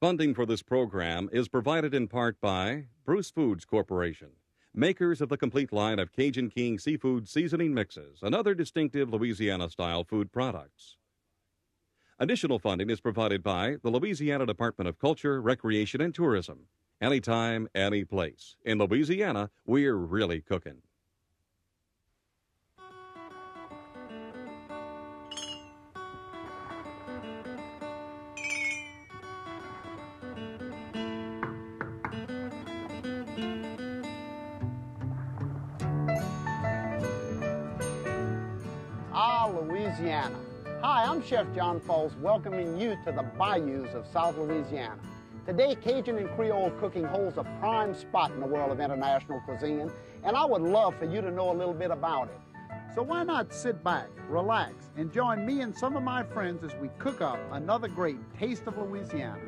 Funding for this program is provided in part by Bruce Foods Corporation, makers of the complete line of Cajun King seafood seasoning mixes and other distinctive Louisiana-style food products. Additional funding is provided by the Louisiana Department of Culture, Recreation, and Tourism. Anytime, any place. In Louisiana, we're really cooking. Louisiana. Hi, I'm Chef John Folse, welcoming you to the bayous of South Louisiana. Today, Cajun and Creole cooking holds a prime spot in the world of international cuisine, and I would love for you to know a little bit about it. So why not sit back, relax, and join me and some of my friends as we cook up another great Taste of Louisiana.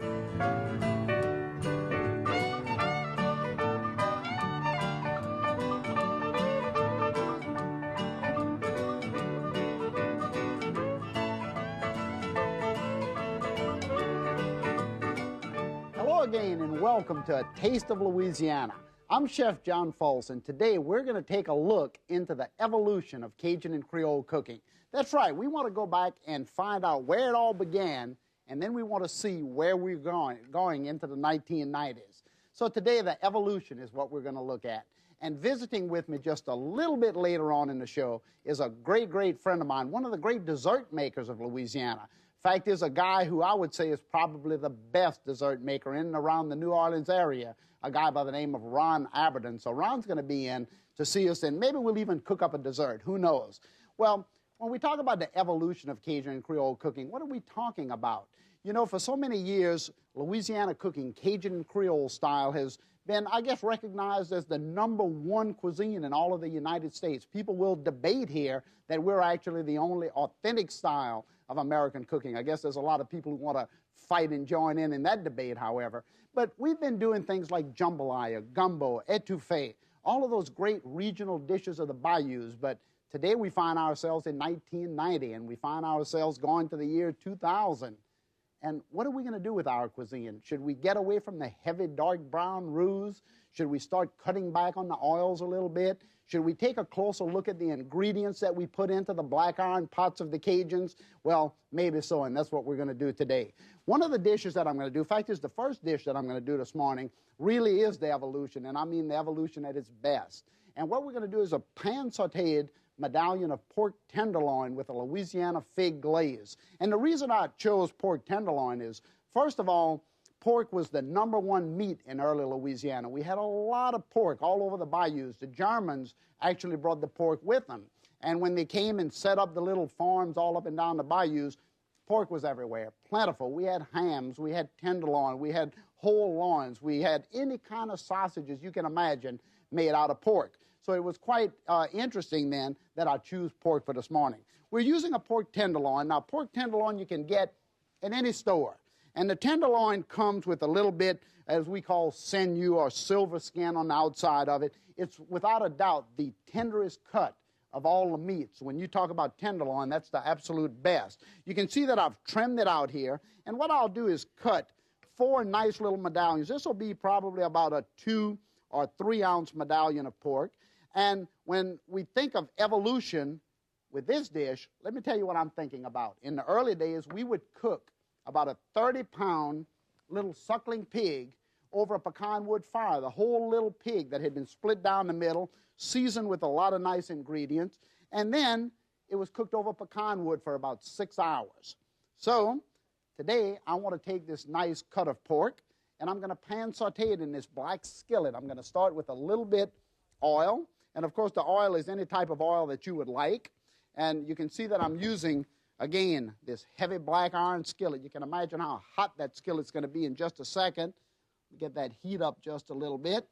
Again, and welcome to A Taste of Louisiana. I'm Chef John Folse, and today we're going to take a look into the evolution of Cajun and Creole cooking. That's right, we want to go back and find out where it all began, and then we want to see where we're going into the 1990s. So today, the evolution is what we're going to look at. And visiting with me just a little bit later on in the show is a great, great friend of mine, one of the great dessert makers of Louisiana. Fact is, a guy who I would say is probably the best dessert maker in and around the New Orleans area, a guy by the name of Ron Abidin. So Ron's going to be in to see us, and maybe we'll even cook up a dessert. Who knows? Well, when we talk about the evolution of Cajun and Creole cooking, what are we talking about? You know, for so many years, Louisiana cooking, Cajun and Creole style, has been, I guess, recognized as the #1 cuisine in all of the United States. People will debate here that we're actually the only authentic style of American cooking. I guess there's a lot of people who want to fight and join in that debate, however. But we've been doing things like jambalaya, gumbo, etouffee, all of those great regional dishes of the bayous. But today we find ourselves in 1990, and we find ourselves going to the year 2000. And what are we going to do with our cuisine? Should we get away from the heavy dark brown roux? Should we start cutting back on the oils a little bit? Should we take a closer look at the ingredients that we put into the black iron pots of the Cajuns? Well, maybe so, and that's what we're going to do today. One of the dishes that I'm going to do, in fact, is the first dish that I'm going to do this morning, really is the evolution, and I mean the evolution at its best. And what we're going to do is a pan-sauteed medallion of pork tenderloin with a Louisiana fig glaze. And the reason I chose pork tenderloin is, first of all, pork was the #1 meat in early Louisiana. We had a lot of pork all over the bayous. The Germans actually brought the pork with them. And when they came and set up the little farms all up and down the bayous, pork was everywhere, plentiful. We had hams, we had tenderloin, we had whole loins, we had any kind of sausages you can imagine made out of pork. So it was quite interesting then that I choose pork for this morning. We're using a pork tenderloin. Now, pork tenderloin you can get in any store. And the tenderloin comes with a little bit, as we call sinew or silver skin on the outside of it. It's without a doubt the tenderest cut of all the meats. When you talk about tenderloin, that's the absolute best. You can see that I've trimmed it out here. And what I'll do is cut 4 nice little medallions. This will be probably about a 2 or 3 ounce medallion of pork. And when we think of evolution with this dish, let me tell you what I'm thinking about. In the early days, we would cook about a 30-pound little suckling pig over a pecan wood fire, the whole little pig that had been split down the middle, seasoned with a lot of nice ingredients, and then it was cooked over pecan wood for about 6 hours. So today I want to take this nice cut of pork, and I'm going to pan saute it in this black skillet. I'm going to start with a little bit oil, and of course the oil is any type of oil that you would like, and you can see that I'm using, again, this heavy black iron skillet. You can imagine how hot that skillet's going to be in just a second. Get that heat up just a little bit.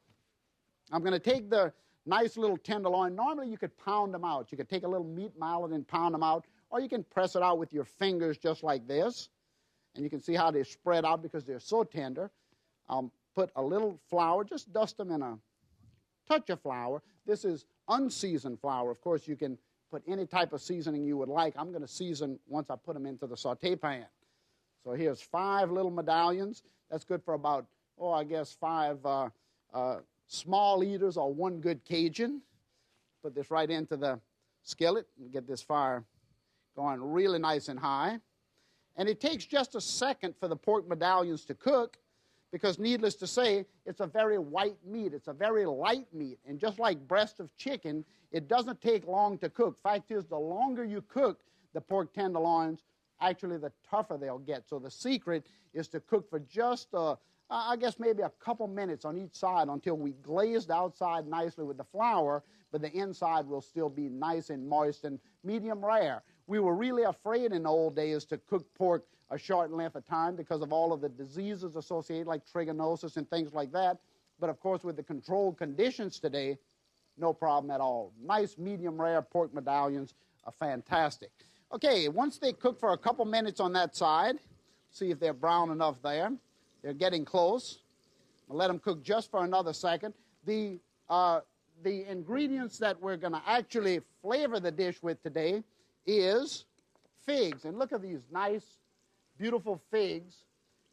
I'm going to take the nice little tenderloin. Normally you could pound them out. You could take a little meat mallet and pound them out, or you can press it out with your fingers just like this. And you can see how they spread out because they're so tender. Put a little flour, just dust them in a touch of flour. This is unseasoned flour. Of course, you can put any type of seasoning you would like. I'm going to season once I put them into the saute pan. So here's 5 little medallions. That's good for about, I guess 5 small eaters or 1 good Cajun. Put this right into the skillet and get this fire going really nice and high. And it takes just a second for the pork medallions to cook because, needless to say, it's a very white meat. It's a very light meat. And just like breast of chicken, it doesn't take long to cook. Fact is, the longer you cook the pork tenderloins, actually the tougher they'll get. So the secret is to cook for just, I guess maybe a couple minutes on each side until we glaze the outside nicely with the flour, but the inside will still be nice and moist and medium rare. We were really afraid in the old days to cook pork a short length of time because of all of the diseases associated like trichinosis and things like that. But of course, with the controlled conditions today, no problem at all. Nice medium rare pork medallions are fantastic. Okay, once they cook for a couple minutes on that side, see if they're brown enough there. They're getting close. I'll let them cook just for another second. The ingredients that we're going to actually flavor the dish with today is figs. And look at these nice, beautiful figs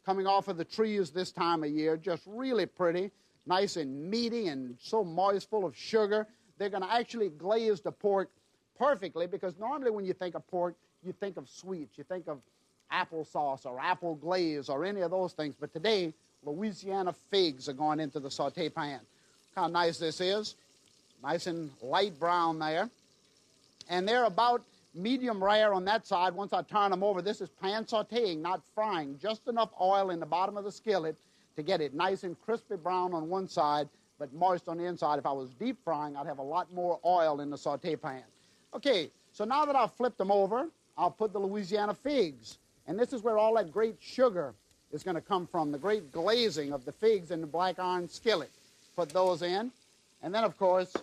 coming off of the trees this time of year. Just really pretty, nice and meaty and so moist, full of sugar. They're going to actually glaze the pork perfectly because normally when you think of pork, you think of sweets. You think of applesauce or apple glaze or any of those things. But today, Louisiana figs are going into the saute pan. Look how nice this is. Nice and light brown there. And they're about medium rare on that side. Once I turn them over, this is pan sauteing, not frying. Just enough oil in the bottom of the skillet to get it nice and crispy brown on one side, but moist on the inside. If I was deep frying, I'd have a lot more oil in the saute pan. Okay, so now that I've flipped them over, I'll put the Louisiana figs. And this is where all that great sugar is going to come from, the great glazing of the figs in the black iron skillet. Put those in. And then, of course,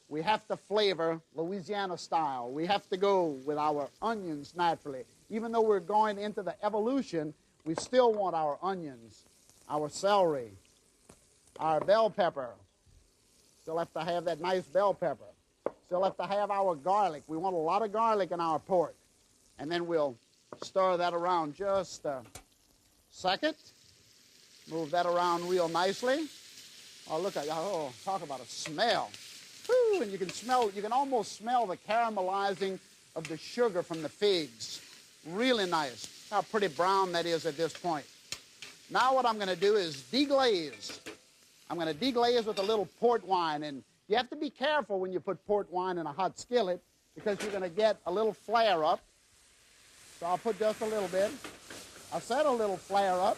we have to flavor Louisiana style. We have to go with our onions naturally. Even though we're going into the evolution, we still want our onions, our celery, our bell pepper. Still have to have that nice bell pepper. Still have to have our garlic. We want a lot of garlic in our pork. And then we'll stir that around just a second. Move that around real nicely. Oh, look at, talk about a smell. Woo, and you can almost smell the caramelizing of the sugar from the figs. Really nice. How pretty brown that is at this point. Now what I'm going to do is deglaze. I'm going to deglaze with a little port wine. And you have to be careful when you put port wine in a hot skillet because you're going to get a little flare up. So I'll put just a little bit. I said a little flare up.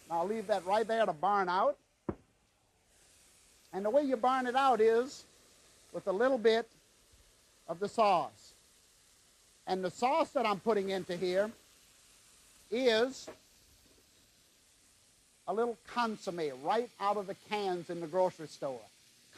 I'll leave that right there to burn out. And the way you burn it out is with a little bit of the sauce. And the sauce that I'm putting into here is a little consomme right out of the cans in the grocery store.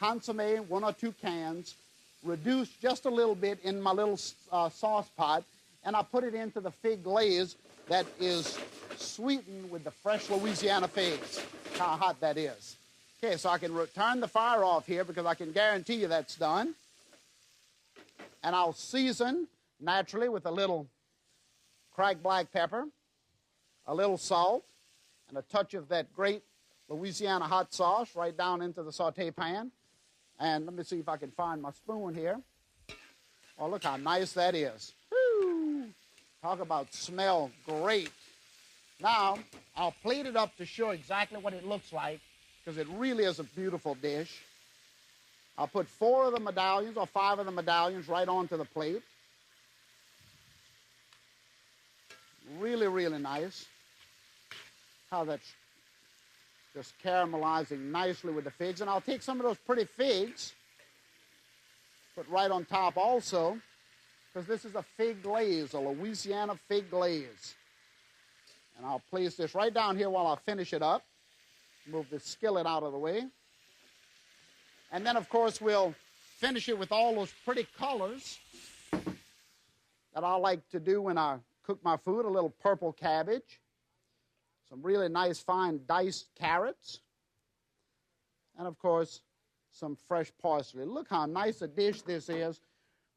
Consomme, 1 or 2 cans, reduced just a little bit in my little sauce pot, and I put it into the fig glaze that is sweetened with the fresh Louisiana figs. How hot that is. Okay, so I can turn the fire off here because I can guarantee you that's done. And I'll season naturally with a little cracked black pepper, a little salt, and a touch of that great Louisiana hot sauce right down into the saute pan. And let me see if I can find my spoon here. Oh, look how nice that is. Woo! Talk about smell great. Now, I'll plate it up to show exactly what it looks like because it really is a beautiful dish. I'll put 4 of the medallions or 5 of the medallions right onto the plate. Really, really nice. How that's just caramelizing nicely with the figs. And I'll take some of those pretty figs, put right on top also, because this is a fig glaze, a Louisiana fig glaze. And I'll place this right down here while I finish it up. Move the skillet out of the way. And then, of course, we'll finish it with all those pretty colors that I like to do when I cook my food. A little purple cabbage, some really nice fine diced carrots, and, of course, some fresh parsley. Look how nice a dish this is,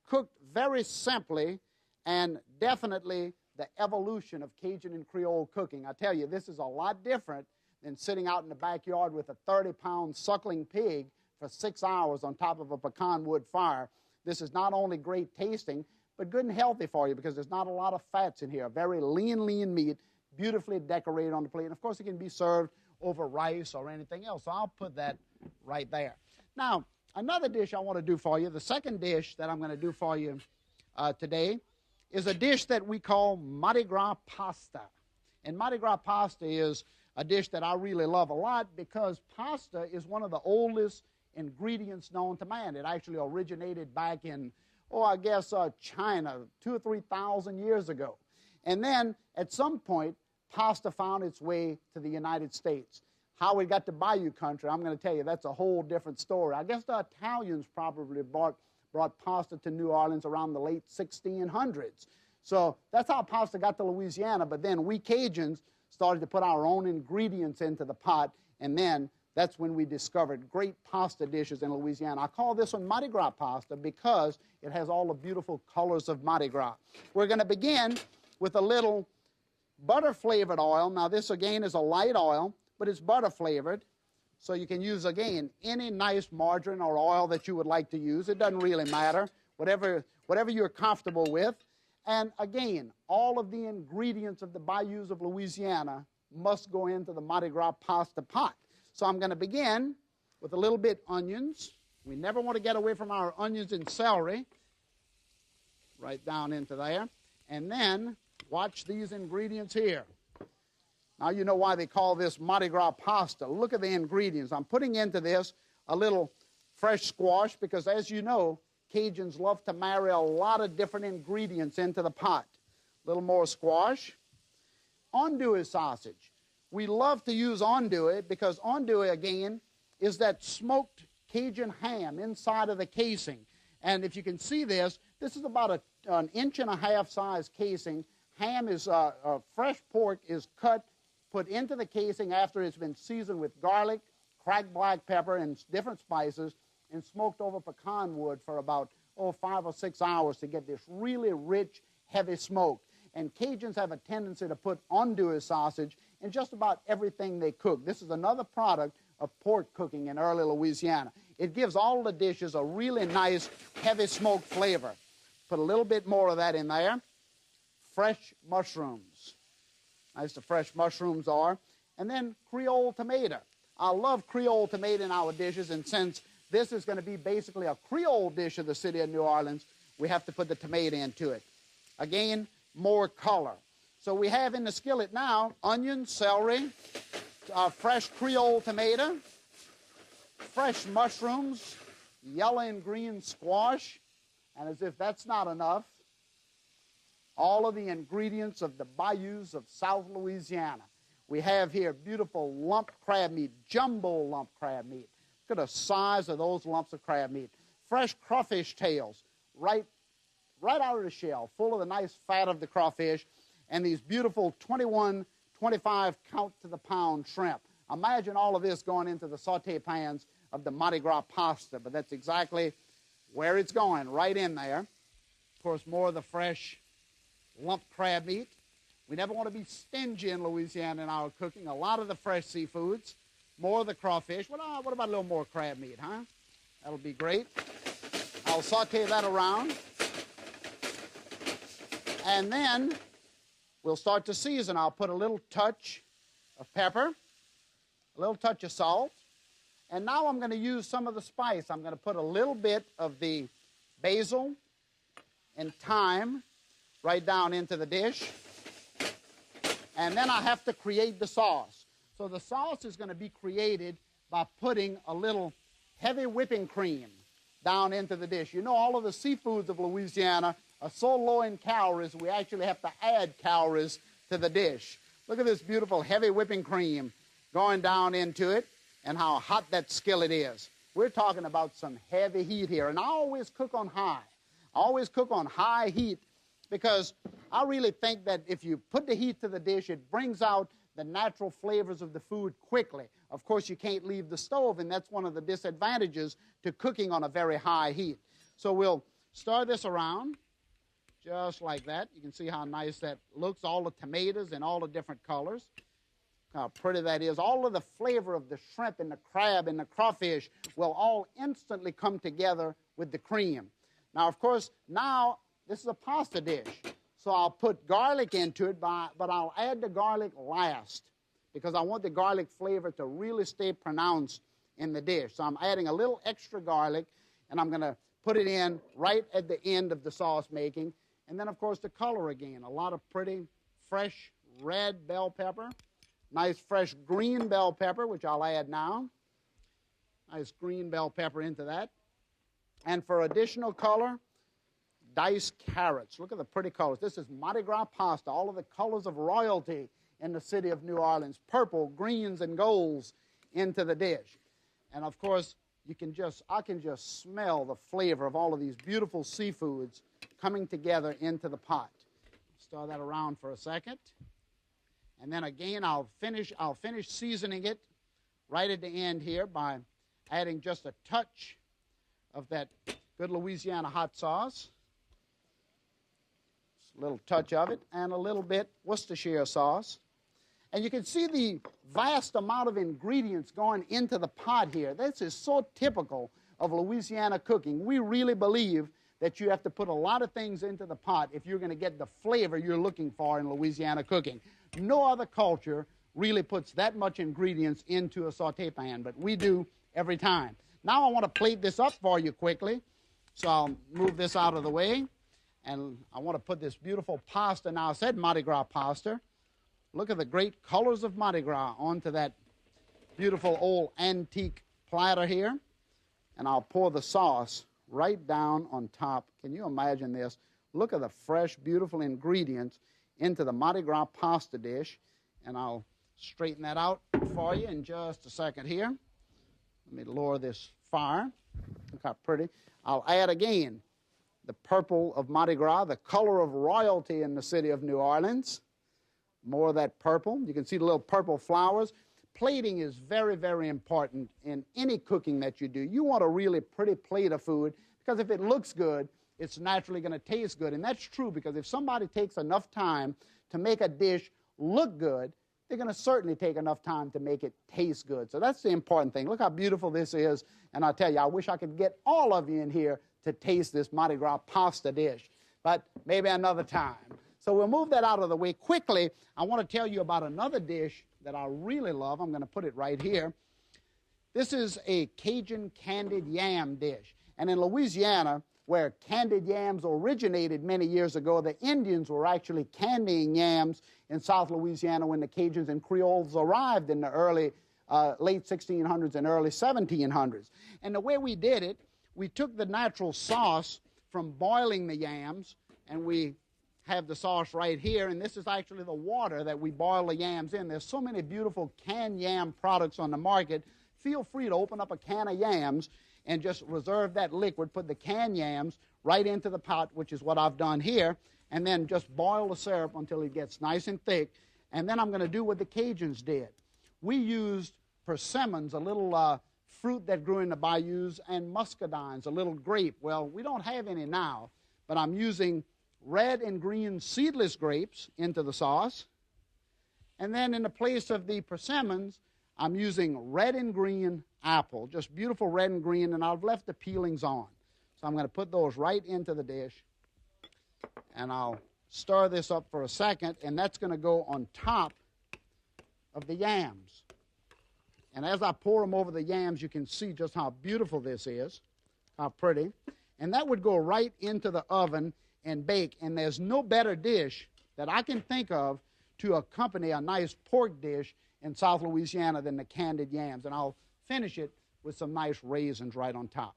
cooked very simply and definitely the evolution of Cajun and Creole cooking. I tell you, this is a lot different than sitting out in the backyard with a 30-pound suckling pig for 6 hours on top of a pecan wood fire. This is not only great tasting, but good and healthy for you because there's not a lot of fats in here. Very lean meat, beautifully decorated on the plate. And, of course, it can be served over rice or anything else. So I'll put that right there. Now, another dish I want to do for you, the second dish that I'm going to do for you today, is a dish that we call Mardi Gras Pasta. And Mardi Gras Pasta is a dish that I really love a lot because pasta is one of the oldest ingredients known to man. It actually originated back in, China 2,000 or 3,000 years ago. And then at some point, pasta found its way to the United States. How it got to Bayou country, I'm going to tell you, that's a whole different story. I guess the Italians probably brought pasta to New Orleans around the late 1600s. So that's how pasta got to Louisiana, but then we Cajuns started to put our own ingredients into the pot, and then that's when we discovered great pasta dishes in Louisiana. I call this one Mardi Gras pasta because it has all the beautiful colors of Mardi Gras. We're going to begin with a little butter-flavored oil. Now, this, again, is a light oil, but it's butter-flavored. So you can use, again, any nice margarine or oil that you would like to use. It doesn't really matter, whatever you're comfortable with. And, again, all of the ingredients of the bayous of Louisiana must go into the Mardi Gras pasta pot. So I'm going to begin with a little bit onions. We never want to get away from our onions and celery. Right down into there. And then watch these ingredients here. Now you know why they call this Mardi Gras pasta. Look at the ingredients. I'm putting into this a little fresh squash because, as you know, Cajuns love to marry a lot of different ingredients into the pot. A little more squash. Andouille sausage. We love to use andouille because andouille, again, is that smoked Cajun ham inside of the casing. And if you can see this, this is about an 1.5 inch size casing. Ham is, fresh pork is cut, put into the casing after it's been seasoned with garlic, cracked black pepper, and different spices, and smoked over pecan wood for about 5 or 6 hours to get this really rich, heavy smoke. And Cajuns have a tendency to put andouille sausage in just about everything they cook. This is another product of pork cooking in early Louisiana. It gives all the dishes a really nice, heavy smoke flavor. Put a little bit more of that in there. Fresh mushrooms. Nice the fresh mushrooms are. And then Creole tomato. I love Creole tomato in our dishes, and since this is going to be basically a Creole dish of the city of New Orleans, we have to put the tomato into it. Again, more color. So we have in the skillet now onion, celery, fresh Creole tomato, fresh mushrooms, yellow and green squash, and as if that's not enough, all of the ingredients of the bayous of South Louisiana. We have here beautiful lump crab meat, jumbo lump crab meat. Look at the size of those lumps of crab meat. Fresh crawfish tails, right out of the shell, full of the nice fat of the crawfish, and these beautiful 21, 25 count to the pound shrimp. Imagine all of this going into the saute pans of the Mardi Gras pasta, but that's exactly where it's going, right in there. Of course, more of the fresh lump crab meat. We never want to be stingy in Louisiana in our cooking. A lot of the fresh seafoods, more of the crawfish. What about a little more crab meat, huh? That'll be great. I'll saute that around. And then we'll start to season. I'll put a little touch of pepper, a little touch of salt, and now I'm going to use some of the spice. I'm going to put a little bit of the basil and thyme right down into the dish. And then I have to create the sauce. So the sauce is going to be created by putting a little heavy whipping cream down into the dish. You know, all of the seafoods of Louisiana are so low in calories, we actually have to add calories to the dish. Look at this beautiful heavy whipping cream going down into it and how hot that skillet is. We're talking about some heavy heat here. And I always cook on high. I always cook on high heat because I really think that if you put the heat to the dish, it brings out the natural flavors of the food quickly. Of course, you can't leave the stove, and that's one of the disadvantages to cooking on a very high heat. So we'll stir this around just like that. You can see how nice that looks, all the tomatoes in all the different colors. How pretty that is. All of the flavor of the shrimp and the crab and the crawfish will all instantly come together with the cream. Now, of course, now this is a pasta dish. So I'll put garlic into it, but I'll add the garlic last because I want the garlic flavor to really stay pronounced in the dish. So I'm adding a little extra garlic, and I'm going to put it in right at the end of the sauce making. And then, of course, the color again. A lot of pretty, fresh red bell pepper. Nice, fresh green bell pepper, which I'll add now. Nice green bell pepper into that. And for additional color, diced carrots. Look at the pretty colors. This is Mardi Gras pasta, all of the colors of royalty in the city of New Orleans. Purple, greens, and golds into the dish. And, of course, I can just smell the flavor of all of these beautiful seafoods coming together into the pot. Stir that around for a second. And then again, I'll finish seasoning it right at the end here by adding just a touch of that good Louisiana hot sauce. Just a little touch of it, and a little bit Worcestershire sauce. And you can see the vast amount of ingredients going into the pot here. This is so typical of Louisiana cooking. We really believe that you have to put a lot of things into the pot if you're going to get the flavor you're looking for in Louisiana cooking. No other culture really puts that much ingredients into a saute pan, but we do every time. Now I want to plate this up for you quickly, so I'll move this out of the way, and I want to put this beautiful pasta. Now I said Mardi Gras pasta. Look at the great colors of Mardi Gras onto that beautiful old antique platter here, and I'll pour the sauce right down on top. Can you imagine this? Look at the fresh, beautiful ingredients into the Mardi Gras pasta dish, and I'll straighten that out for you in just a second here. Let me lower this fire. Look how pretty. I'll add again the purple of Mardi Gras, the color of royalty in the city of New Orleans. More of that purple. You can see the little purple flowers. Plating is very, very important in any cooking that you do. You want a really pretty plate of food because if it looks good, it's naturally going to taste good. And that's true because if somebody takes enough time to make a dish look good, they're going to certainly take enough time to make it taste good. So that's the important thing. Look how beautiful this is. And I'll tell you, I wish I could get all of you in here to taste this Mardi Gras pasta dish. But maybe another time. So we'll move that out of the way quickly. I want to tell you about another dish that I really love. I'm going to put it right here. This is a Cajun Candied Yam dish. And in Louisiana, where candied yams originated many years ago, the Indians were actually candying yams in South Louisiana when the Cajuns and Creoles arrived in the late 1600s and early 1700s. And the way we did it, we took the natural sauce from boiling the yams, and we have the sauce right here, and this is actually the water that we boil the yams in. There's so many beautiful canned yam products on the market. Feel free to open up a can of yams and just reserve that liquid, put the canned yams right into the pot, which is what I've done here, and then just boil the syrup until it gets nice and thick. And then I'm going to do what the Cajuns did. We used persimmons, a little fruit that grew in the bayous, and muscadines, a little grape. Well, we don't have any now, but I'm using red and green seedless grapes into the sauce. And then in the place of the persimmons, I'm using red and green apple, just beautiful red and green, and I've left the peelings on. So I'm going to put those right into the dish, and I'll stir this up for a second, and that's going to go on top of the yams. And as I pour them over the yams, you can see just how beautiful this is, how pretty. And that would go right into the oven and bake, and there's no better dish that I can think of to accompany a nice pork dish in South Louisiana than the candied yams. And I'll finish it with some nice raisins right on top.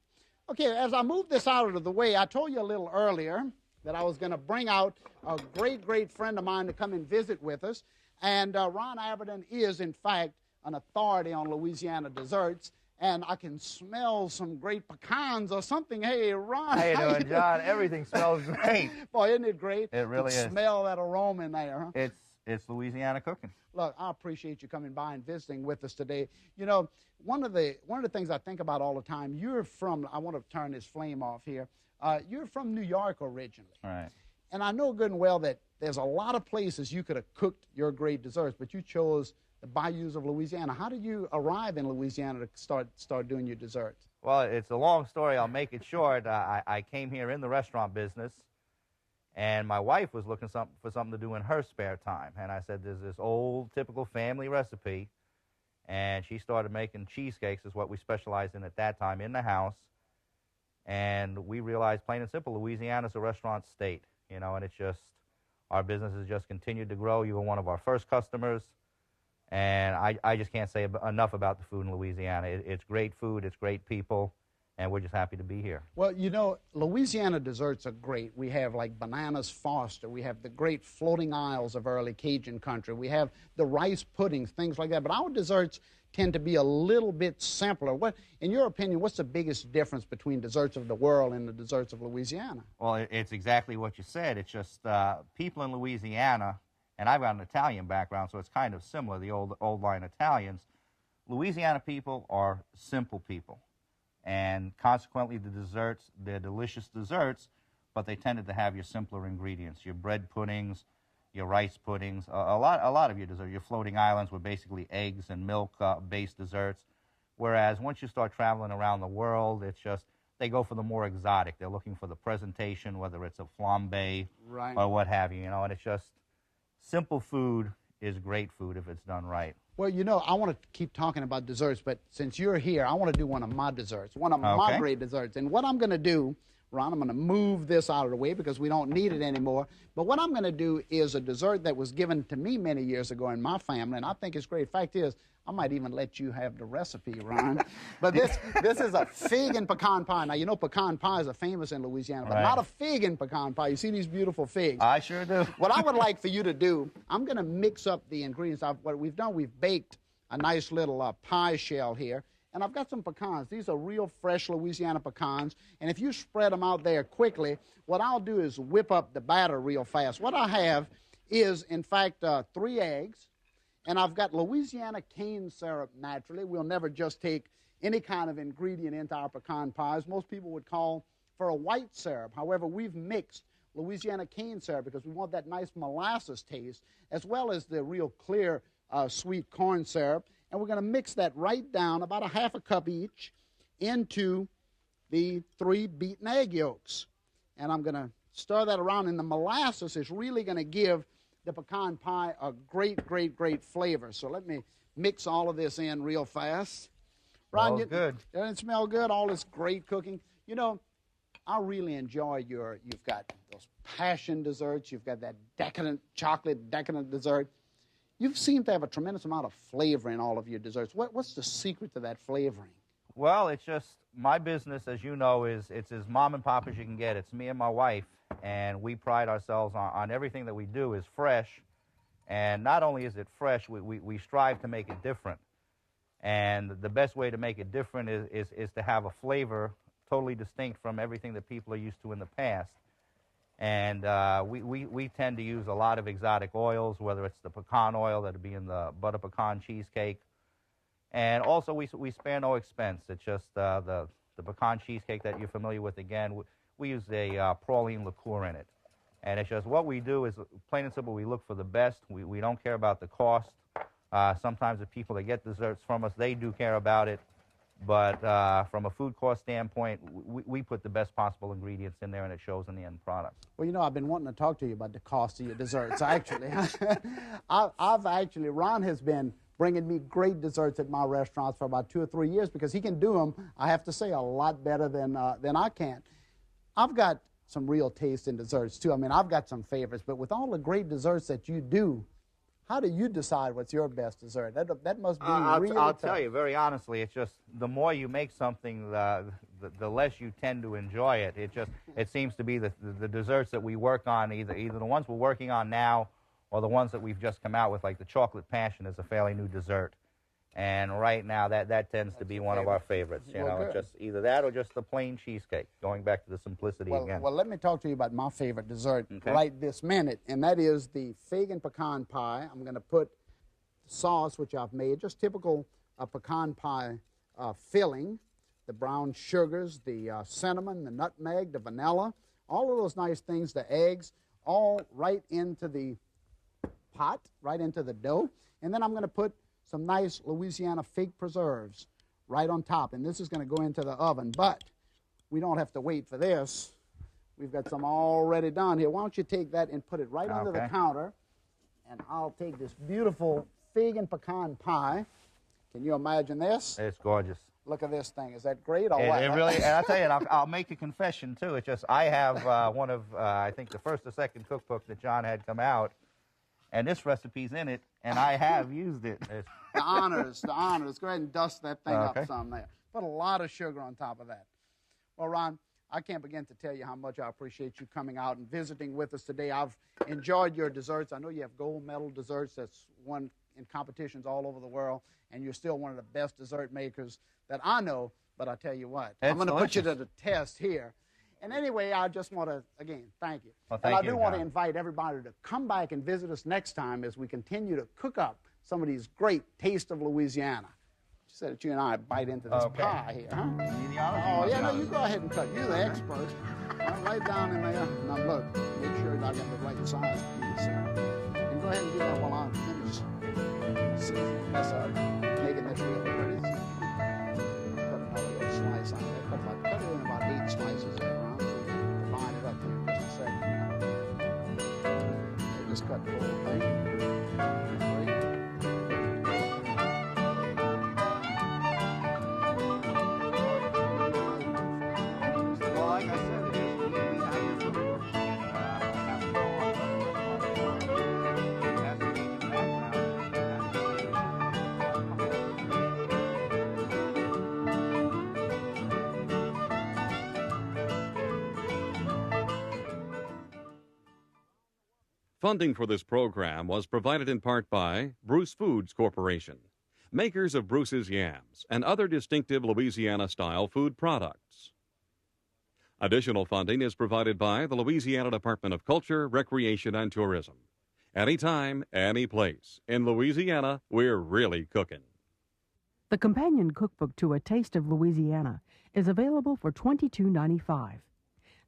Okay, as I move this out of the way, I told you a little earlier that I was going to bring out a great, great friend of mine to come and visit with us. And Ron Abidin is, in fact, an authority on Louisiana desserts. And I can smell some great pecans or something. Hey, Ron. How you doing, John? Everything smells great. Boy, isn't it great? It really is. Smell that aroma in there, huh? It's Louisiana cooking. Look, I appreciate you coming by and visiting with us today. You know, one of the things I think about all the time, you're from, I want to turn this flame off here. You're from New York originally. Right. And I know good and well that there's a lot of places you could have cooked your great desserts, but you chose the bayous of Louisiana. How did you arrive in Louisiana to start doing your desserts? Well, it's a long story. I'll make it short. I came here in the restaurant business, and my wife was looking for something to do in her spare time. And I said, there's this old, typical family recipe. And she started making cheesecakes, is what we specialized in at that time, in the house. And we realized, plain and simple, Louisiana's a restaurant state, you know, and it's just, our business has just continued to grow. You were one of our first customers. And I just can't say enough about the food in Louisiana. It's great food, it's great people, and we're just happy to be here. Well, you know, Louisiana desserts are great. We have like Bananas Foster. We have the great floating isles of early Cajun country. We have the rice puddings, things like that. But our desserts tend to be a little bit simpler. What, in your opinion, what's the biggest difference between desserts of the world and the desserts of Louisiana? Well, it's exactly what you said. It's just people in Louisiana, and I've got an Italian background, so it's kind of similar, the old line Italians. Louisiana people are simple people. And consequently, the desserts, they're delicious desserts, but they tended to have your simpler ingredients, your bread puddings, your rice puddings, a lot of your desserts. Your floating islands were basically eggs and milk-based desserts. Whereas once you start traveling around the world, it's just, they go for the more exotic. They're looking for the presentation, whether it's a flambe or what have you, and it's just, simple food is great food if it's done right. Well, you know, I want to keep talking about desserts, but since you're here, I want to do one of my desserts, one of my great desserts. And what I'm going to do, Ron, I'm going to move this out of the way because we don't need it anymore. But what I'm going to do is a dessert that was given to me many years ago in my family, and I think it's great. Fact is, I might even let you have the recipe, Ron. But this is a fig and pecan pie. Now, you know pecan pies are famous in Louisiana, but not a fig and pecan pie. You see these beautiful figs? I sure do. What I would like for you to do, I'm going to mix up the ingredients. What we've done, we've baked a nice little pie shell here, and I've got some pecans. These are real fresh Louisiana pecans, and if you spread them out there quickly, what I'll do is whip up the batter real fast. What I have is, in fact, 3 eggs. And I've got Louisiana cane syrup naturally. We'll never just take any kind of ingredient into our pecan pies. Most people would call for a white syrup. However, we've mixed Louisiana cane syrup because we want that nice molasses taste, as well as the real clear sweet corn syrup. And we're going to mix that right down, about a half a cup each, into the 3 beaten egg yolks. And I'm going to stir that around, and the molasses is really going to give the pecan pie a great, great, great flavor. So let me mix all of this in real fast. Ron, good. Doesn't it smell good? All this great cooking. You know, I really enjoy you've got those passion desserts. You've got that decadent chocolate, decadent dessert. You seem to have a tremendous amount of flavor in all of your desserts. What's the secret to that flavoring? Well, it's just, my business, as you know, it's as mom and pop as you can get. It's me and my wife, and we pride ourselves on everything that we do is fresh. And not only is it fresh, we strive to make it different. And the best way to make it different is to have a flavor totally distinct from everything that people are used to in the past. And we tend to use a lot of exotic oils, whether it's the pecan oil that would be in the butter pecan cheesecake. And also, we spare no expense. It's just the pecan cheesecake that you're familiar with. Again, we use a praline liqueur in it. And it's just, what we do is, plain and simple, we look for the best. We don't care about the cost. Sometimes the people that get desserts from us, they do care about it. But from a food cost standpoint, we put the best possible ingredients in there, and it shows in the end product. Well, you know, I've been wanting to talk to you about the cost of your desserts, actually. Ron has been bringing me great desserts at my restaurants for about 2 or 3 years because he can do them, I have to say, a lot better than I can. I've got some real taste in desserts, too. I mean, I've got some favorites, but with all the great desserts that you do, how do you decide what's your best dessert? That must be really I'll tough. tell you, very honestly, it's just the more you make something, the less you tend to enjoy it. It seems to be the desserts that we work on, either the ones we're working on now or the ones that we've just come out with, like the chocolate passion is a fairly new dessert. And right now, that tends to be one of our favorites. You know, it's just either that or just the plain cheesecake, going back to the simplicity again. Well, let me talk to you about my favorite dessert right this minute, and that is the Fig and Pecan Pie. I'm going to put sauce, which I've made, just typical pecan pie filling, the brown sugars, the cinnamon, the nutmeg, the vanilla, all of those nice things, the eggs, all right into the pot, right into the dough. And then I'm going to put some nice Louisiana fig preserves right on top. And this is going to go into the oven. But we don't have to wait for this. We've got some already done here. Why don't you take that and put it right under the counter. And I'll take this beautiful fig and pecan pie. Can you imagine this? It's gorgeous. Look at this thing. Is that great or It what? really, and I'll tell you, I'll make a confession, too. It's just, I have one of, I think, the first or second cookbook that John had come out, and this recipe's in it, and I have used it. The honors, the honors. Go ahead and dust that thing up some there. Put a lot of sugar on top of that. Well, Ron, I can't begin to tell you how much I appreciate you coming out and visiting with us today. I've enjoyed your desserts. I know you have gold medal desserts that's won in competitions all over the world, and you're still one of the best dessert makers that I know. But I tell you what, I'm going to put you to the test here. And anyway, I just want to, again, thank you. Well, thank and I you, do want to John. invite everybody to come back and visit us next time as we continue to cook up some of these great Taste of Louisiana. She said that you and I bite into this pie here, huh? Oh, yeah, no, you go ahead and cut. You're the expert. Right down in there. Now, look, make sure I got the right size piece. And go ahead and do that while I finish. Yes, making this real pretty. Cut another little slice on there. Cut it in about 8 slices there, Ron. Line it up here just a second. So just cut the whole thing. Funding for this program was provided in part by Bruce Foods Corporation, makers of Bruce's Yams and other distinctive Louisiana-style food products. Additional funding is provided by the Louisiana Department of Culture, Recreation, and Tourism. Anytime, any place. In Louisiana, we're really cooking. The companion cookbook to A Taste of Louisiana is available for $22.95.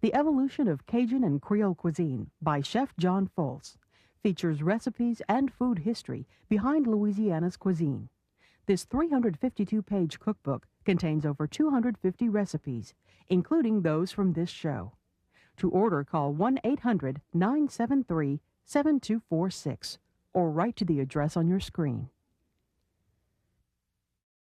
The Evolution of Cajun and Creole Cuisine by Chef John Folse features recipes and food history behind Louisiana's cuisine. This 352-page cookbook contains over 250 recipes, including those from this show. To order, call 1-800-973-7246 or write to the address on your screen.